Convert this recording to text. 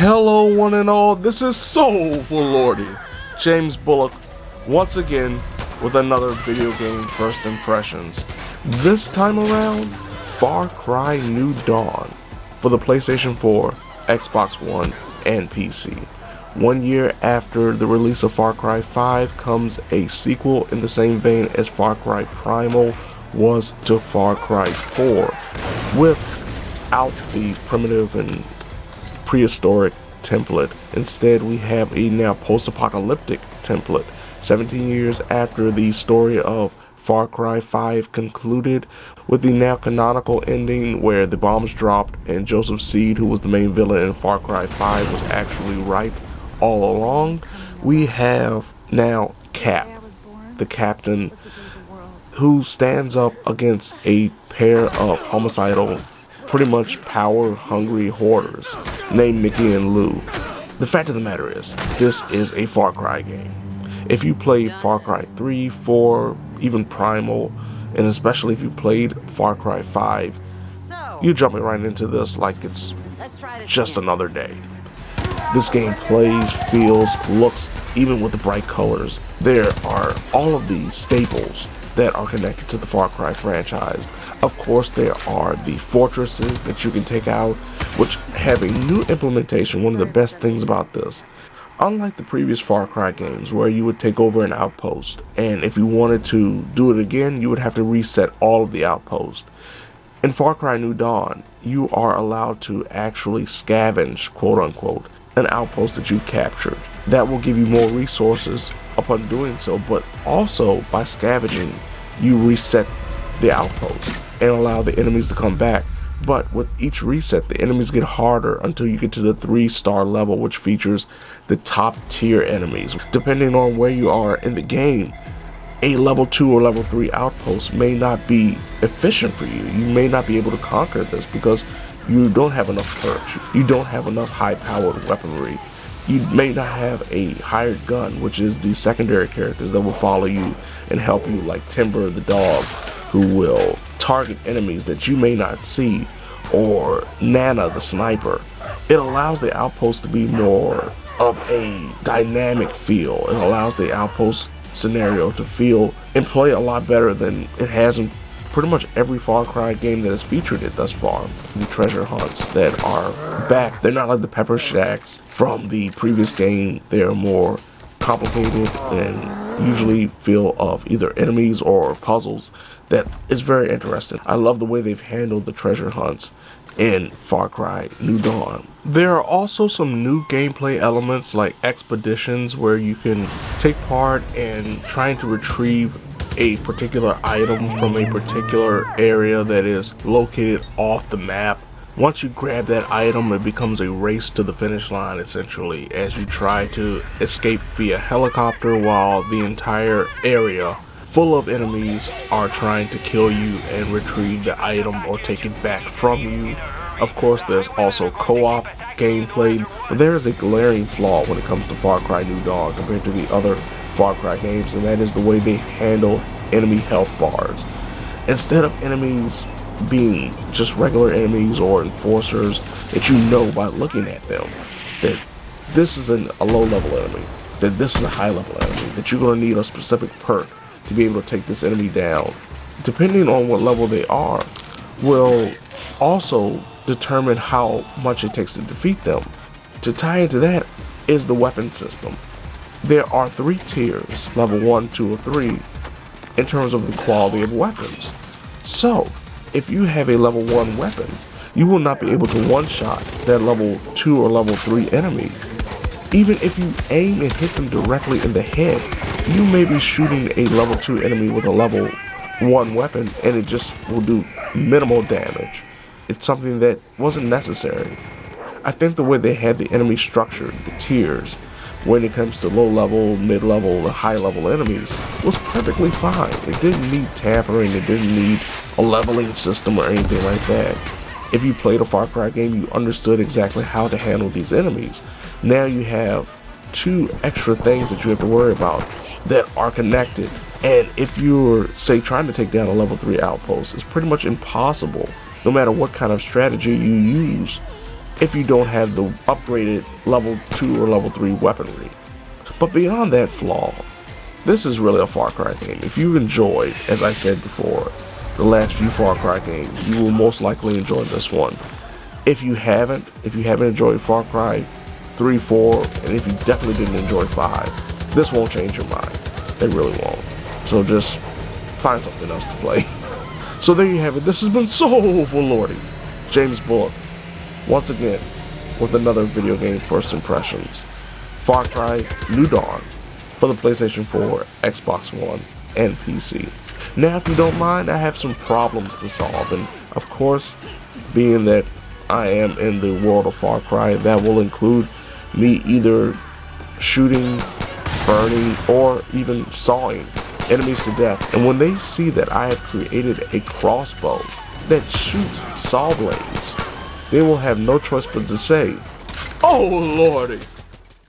Hello one and all, this is Soulful Lordy, James Bullock, once again with another video game first impressions. This time around, Far Cry New Dawn for the PlayStation 4, Xbox One, and PC. 1 year after the release of Far Cry 5 comes a sequel in the same vein as Far Cry Primal was to Far Cry 4, without the primitive and prehistoric template. Instead, we have a now post-apocalyptic template. 17 years after the story of Far Cry 5 concluded, with the now canonical ending where the bombs dropped and Joseph Seed, who was the main villain in Far Cry 5, was actually right all along, we have now Cap, the captain, who stands up against a pair of homicidal, pretty much power-hungry hoarders named Mickey and Lou. The fact of the matter is, this is a Far Cry game. If you played Far Cry 3, 4, even Primal, and especially if you played Far Cry 5, you're jumping right into this like it's just another day. This game plays, feels, looks, even with the bright colors. There are all of these staples that are connected to the Far Cry franchise. Of course, there are the fortresses that you can take out, which have a new implementation. One of the best things about this, unlike the previous Far Cry games where you would take over an outpost, and if you wanted to do it again, you would have to reset all of the outposts. In Far Cry New Dawn, you are allowed to actually scavenge, quote unquote, an outpost that you captured. That will give you more resources upon doing so, but also by scavenging, you reset the outpost and allow the enemies to come back. But with each reset, the enemies get harder until you get to the 3-star level, which features the top tier enemies. Depending on where you are in the game, a level 2 or level 3 outpost may not be efficient for you. You may not be able to conquer this because you don't have enough perks. You don't have enough high-powered weaponry. You may not have a hired gun, which is the secondary characters that will follow you and help you, like Timber the dog, who will target enemies that you may not see, or Nana the sniper. It allows the outpost to be more of a dynamic feel. It allows the outpost scenario to feel and play a lot better than it has in pretty much every Far Cry game that has featured it thus far. The treasure hunts that are back, they're not like the pepper shacks from the previous game. They're more complicated and usually feel of either enemies or puzzles. That is very interesting. I love the way they've handled the treasure hunts in Far Cry New Dawn. There are also some new gameplay elements like expeditions where you can take part in trying to retrieve a particular item from a particular area that is located off the map. Once you grab that item, it becomes a race to the finish line essentially, as you try to escape via helicopter while the entire area full of enemies are trying to kill you and retrieve the item or take it back from you. Of course, there's also co-op gameplay, but there is a glaring flaw when it comes to Far Cry New Dawn compared to the other Far Cry games, and that is the way they handle enemy health bars. Instead of enemies being just regular enemies or enforcers that you know by looking at them that this is a low level enemy, that this is a high level enemy, that you're going to need a specific perk to be able to take this enemy down, depending on what level they are, will also determine how much it takes to defeat them. To tie into that is the weapon system. There are 3 tiers, level 1, 2, or 3, in terms of the quality of weapons. So, if you have a level 1 weapon, you will not be able to one-shot that level 2 or level 3 enemy. Even if you aim and hit them directly in the head, you may be shooting a level 2 enemy with a level 1 weapon and it just will do minimal damage. It's something that wasn't necessary. I think the way they had the enemy structured, the tiers, when it comes to low level, mid level, and high level enemies was perfectly fine. It didn't need tampering, it didn't need a leveling system or anything like that. If you played a Far Cry game, you understood exactly how to handle these enemies. Now you have 2 extra things that you have to worry about that are connected. And if you're, say, trying to take down a level 3 outpost, it's pretty much impossible, no matter what kind of strategy you use, if you don't have the upgraded level 2 or level 3 weaponry. But beyond that flaw, this is really a Far Cry game. If you've enjoyed, as I said before, the last few Far Cry games, you will most likely enjoy this one. If you haven't enjoyed Far Cry 3, 4, and if you definitely didn't enjoy 5, this won't change your mind. It really won't. So just find something else to play. So there you have it. This has been Soulful Lordy, James Bullock, once again with another video game first impressions. Far Cry New Dawn for the PlayStation 4, Xbox One, and PC. Now, if you don't mind, I have some problems to solve, and of course, being that I am in the world of Far Cry, that will include me either shooting, burning, or even sawing enemies to death. And when they see that I have created a crossbow that shoots saw blades, they will have no choice but to say, "Oh Lordy!"